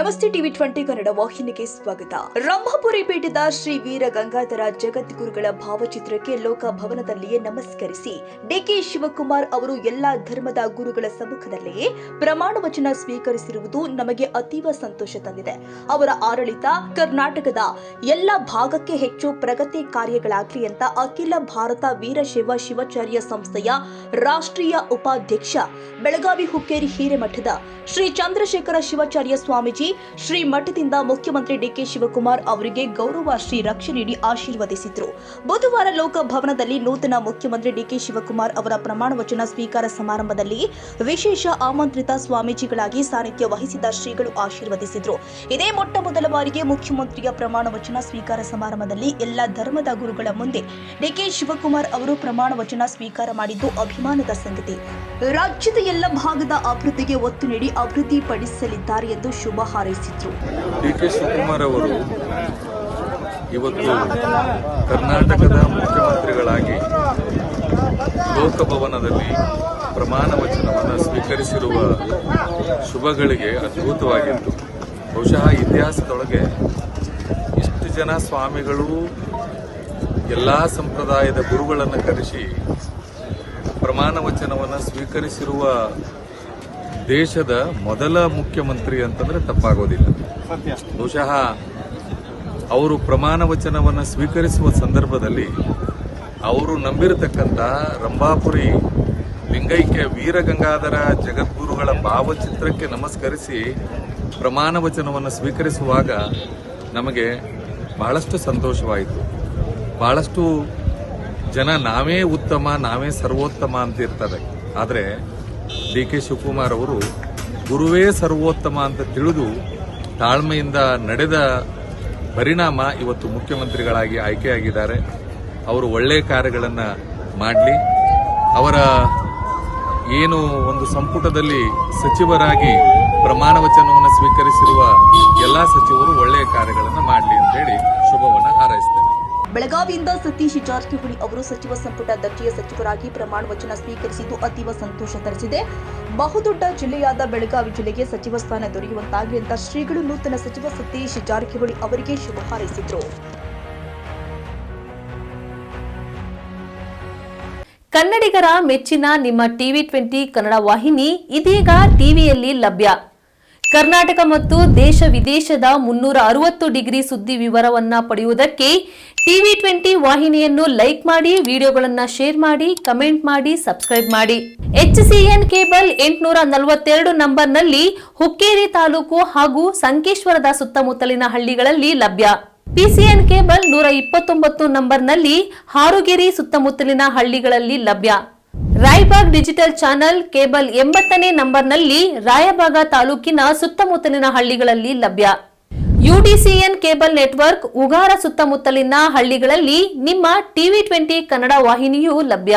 ನಮಸ್ತೆ ಟಿವಿ 20 ಕನ್ನಡ ವಾಹಿನಿಗೆ ಸ್ವಾಗತ. ರಂಭಾಪುರಿ ಪೀಠದ ಶ್ರೀ ವೀರ ಗಂಗಾಧರ ಜಗದ್ಗುರುಗಳ ಭಾವಚಿತ್ರಕ್ಕೆ ಲೋಕಭವನದಲ್ಲಿಯೇ ನಮಸ್ಕರಿಸಿ ಡಿಕೆ ಶಿವಕುಮಾರ್ ಅವರು ಎಲ್ಲಾ ಧರ್ಮದ ಗುರುಗಳ ಸಮ್ಮುಖದಲ್ಲಿಯೇ ಪ್ರಮಾಣ ವಚನ ಸ್ವೀಕರಿಸಿರುವುದು ನಮಗೆ ಅತೀವ ಸಂತೋಷ ತಂದಿದೆ. ಅವರ ಆಡಳಿತ ಕರ್ನಾಟಕದ ಎಲ್ಲ ಭಾಗಕ್ಕೆ ಹೆಚ್ಚು ಪ್ರಗತಿ ಕಾರ್ಯಗಳಾಗಲಿ ಅಂತ ಅಖಿಲ ಭಾರತ ವೀರಶೈವ ಶಿವಾಚಾರ್ಯ ಸಂಸ್ಥೆಯ ರಾಷ್ಟ್ರೀಯ ಉಪಾಧ್ಯಕ್ಷ ಬೆಳಗಾವಿ ಹುಕ್ಕೇರಿ ಹಿರೇಮಠದ ಶ್ರೀ ಚಂದ್ರಶೇಖರ ಶಿವಾಚಾರ್ಯ ಸ್ವಾಮೀಜಿ ಶ್ರೀ ಮಠದಿಂದ ಮುಖ್ಯಮಂತ್ರಿ ಡಿಕೆ ಶಿವಕುಮಾರ್ ಅವರಿಗೆ ಗೌರವ ಶ್ರೀ ರಕ್ಷೆ ನೀಡಿ ಆಶೀರ್ವದಿಸಿದ್ರು. ಬುಧವಾರ ಲೋಕಭವನದಲ್ಲಿ ನೂತನ ಮುಖ್ಯಮಂತ್ರಿ ಡಿಕೆ ಶಿವಕುಮಾರ್ ಅವರ ಪ್ರಮಾಣ ವಚನ ಸ್ವೀಕಾರ ಸಮಾರಂಭದಲ್ಲಿ ವಿಶೇಷ ಆಮಂತ್ರಿತ ಸ್ವಾಮೀಜಿಗಳಾಗಿ ಸಾನ್ನಿಧ್ಯ ವಹಿಸಿದ ಶ್ರೀಗಳು ಆಶೀರ್ವದಿಸಿದ್ರು. ಇದೇ ಮೊಟ್ಟ ಮೊದಲ ಬಾರಿಗೆ ಮುಖ್ಯಮಂತ್ರಿಯ ಪ್ರಮಾಣ ವಚನ ಸ್ವೀಕಾರ ಸಮಾರಂಭದಲ್ಲಿ ಎಲ್ಲ ಧರ್ಮದ ಗುರುಗಳ ಮುಂದೆ ಡಿಕೆ ಶಿವಕುಮಾರ್ ಅವರು ಪ್ರಮಾಣ ವಚನ ಸ್ವೀಕಾರ ಮಾಡಿದ್ದು ಅಭಿಮಾನದ ಸಂಗತಿ. ರಾಜ್ಯದ ಎಲ್ಲ ಭಾಗದ ಅಭಿವೃದ್ಧಿಗೆ ಒತ್ತು ನೀಡಿ ಅಭಿವೃದ್ಧಿ ಪಡಿಸಲಿದ್ದಾರೆ ಎಂದು ಶುಭ ಹಾರೈಸಿದ್ರು. ಡಿಕೆ ಶಿವಕುಮಾರ್ ಅವರು ಇವತ್ತು ಕರ್ನಾಟಕದ ಮುಖ್ಯಮಂತ್ರಿಗಳಾಗಿ ಲೋಕಭವನದಲ್ಲಿ ಪ್ರಮಾಣ ವಚನವನ್ನು ಸ್ವೀಕರಿಸಿರುವ ಶುಭಗಳಿಗೆ ಅದ್ಭುತವಾಗಿತ್ತು. ಬಹುಶಃ ಇತಿಹಾಸದೊಳಗೆ ಇಷ್ಟು ಜನ ಸ್ವಾಮಿಗಳು ಎಲ್ಲ ಸಂಪ್ರದಾಯದ ಗುರುಗಳನ್ನು ಕರೆಸಿ ಪ್ರಮಾಣ ವಚನವನ್ನು ಸ್ವೀಕರಿಸಿರುವ ದೇಶದ ಮೊದಲ ಮುಖ್ಯಮಂತ್ರಿ ಅಂತಂದ್ರೆ ತಪ್ಪಾಗೋದಿಲ್ಲ. ಬಹುಶಃ ಅವರು ಪ್ರಮಾಣ ವಚನವನ್ನು ಸ್ವೀಕರಿಸುವ ಸಂದರ್ಭದಲ್ಲಿ ಅವರು ನಂಬಿರತಕ್ಕಂಥ ರಂಭಾಪುರಿ ಲಿಂಗೈಕ್ಯ ವೀರಗಂಗಾಧರ ಜಗದ್ಗುರುಗಳ ಭಾವಚಿತ್ರಕ್ಕೆ ನಮಸ್ಕರಿಸಿ ಪ್ರಮಾಣ ವಚನವನ್ನು ಸ್ವೀಕರಿಸುವಾಗ ನಮಗೆ ಬಹಳಷ್ಟು ಸಂತೋಷವಾಯಿತು. ಬಹಳಷ್ಟು ಜನ ನಾವೇ ಉತ್ತಮ, ನಾವೇ ಸರ್ವೋತ್ತಮ ಅಂತ ಇರ್ತಾರೆ. ಆದರೆ ಡಿ ಕೆ ಶಿವಕುಮಾರ್ ಅವರು ಗುರುವೇ ಸರ್ವೋತ್ತಮ ಅಂತ ತಿಳಿದು ತಾಳ್ಮೆಯಿಂದ ನಡೆದ ಪರಿಣಾಮ ಇವತ್ತು ಮುಖ್ಯಮಂತ್ರಿಗಳಾಗಿ ಆಯ್ಕೆಯಾಗಿದ್ದಾರೆ. ಅವರು ಒಳ್ಳೆಯ ಕಾರ್ಯಗಳನ್ನು ಮಾಡಲಿ. ಅವರ ಏನು ಒಂದು ಸಂಪುಟದಲ್ಲಿ ಸಚಿವರಾಗಿ ಪ್ರಮಾಣ ವಚನವನ್ನು ಸ್ವೀಕರಿಸಿರುವ ಎಲ್ಲ ಸಚಿವರು ಒಳ್ಳೆಯ ಕಾರ್ಯಗಳನ್ನು ಮಾಡಲಿ ಅಂತೇಳಿ ಶುಭವನ್ನು ಹಾರೈಸ್ತೇನೆ. ಬೆಳಗಾವಿಯಿಂದ ಸತೀಶ್ ಜಾರಕಿಹೊಳಿ ಅವರು ಸಚಿವ ಸಂಪುಟ ದರ್ಜೆಯ ಸಚಿವರಾಗಿ ಪ್ರಮಾಣ ವಚನ ಸ್ವೀಕರಿಸಿದ್ದು ಅತೀವ ಸಂತೋಷ ತರಿಸಿದೆ. ಬಹುದೊಡ್ಡ ಜಿಲ್ಲೆಯಾದ ಬೆಳಗಾವಿ ಜಿಲ್ಲೆಗೆ ಸಚಿವ ಸ್ಥಾನ ದೊರೆಯುವಂತಾಗಲಿ ಅಂತ ಶ್ರೀಗಳು ನೂತನ ಸಚಿವ ಸತೀಶ್ ಜಾರಕಿಹೊಳಿ ಅವರಿಗೆ ಶುಭ ಹಾರೈಸಿದ್ರು. ಕನ್ನಡಿಗರ ಮೆಚ್ಚಿನ ನಿಮ್ಮ ಟಿವಿ 20 ಕನ್ನಡ ವಾಹಿನಿ ಇದೀಗ ಟಿವಿಯಲ್ಲಿ ಲಭ್ಯ. ಕರ್ನಾಟಕ ಮತ್ತು ದೇಶ ವಿದೇಶದ 360 ಡಿಗ್ರಿ ಸುದ್ದಿ ವಿವರವನ್ನ ಪಡೆಯುವುದಕ್ಕೆ ಟಿವಿ 20 ವಾಹಿನಿಯನ್ನು ಲೈಕ್ ಮಾಡಿ, ವಿಡಿಯೋಗಳನ್ನು ಶೇರ್ ಮಾಡಿ, ಕಮೆಂಟ್ ಮಾಡಿ, ಸಬ್ಸ್ಕ್ರೈಬ್ ಮಾಡಿ. HCN ಕೇಬಲ್ 842 ನಂಬರ್ನಲ್ಲಿ ಹುಕ್ಕೇರಿ ತಾಲೂಕು ಹಾಗೂ ಸಂಕೇಶ್ವರದ ಸುತ್ತಮುತ್ತಲಿನ ಹಳ್ಳಿಗಳಲ್ಲಿ ಲಭ್ಯ. PCN ಕೇಬಲ್ 129 ನಂಬರ್ನಲ್ಲಿ ಹಾರುಗೆರೆ ಸುತ್ತಮುತ್ತಲಿನ ಹಳ್ಳಿಗಳಲ್ಲಿ ಲಭ್ಯ. ರಾಯಬಾಗ್ ಡಿಜಿಟಲ್ ಚಾನೆಲ್ ಕೇಬಲ್ 80ನೇ ನಂಬರ್ನಲ್ಲಿ ರಾಯಬಾಗ ತಾಲೂಕಿನ ಸುತ್ತಮುತ್ತಲಿನ ಹಳ್ಳಿಗಳಲ್ಲಿ ಲಭ್ಯ. UDCN ಕೇಬಲ್ ನೆಟ್ವರ್ಕ್ ಉಗಾರ ಸುತ್ತಮುತ್ತಲಿನ ಹಳ್ಳಿಗಳಲ್ಲಿ ನಿಮ್ಮ ಟಿವಿ 20 ಕನ್ನಡ ವಾಹಿನಿಯೂ ಲಭ್ಯ.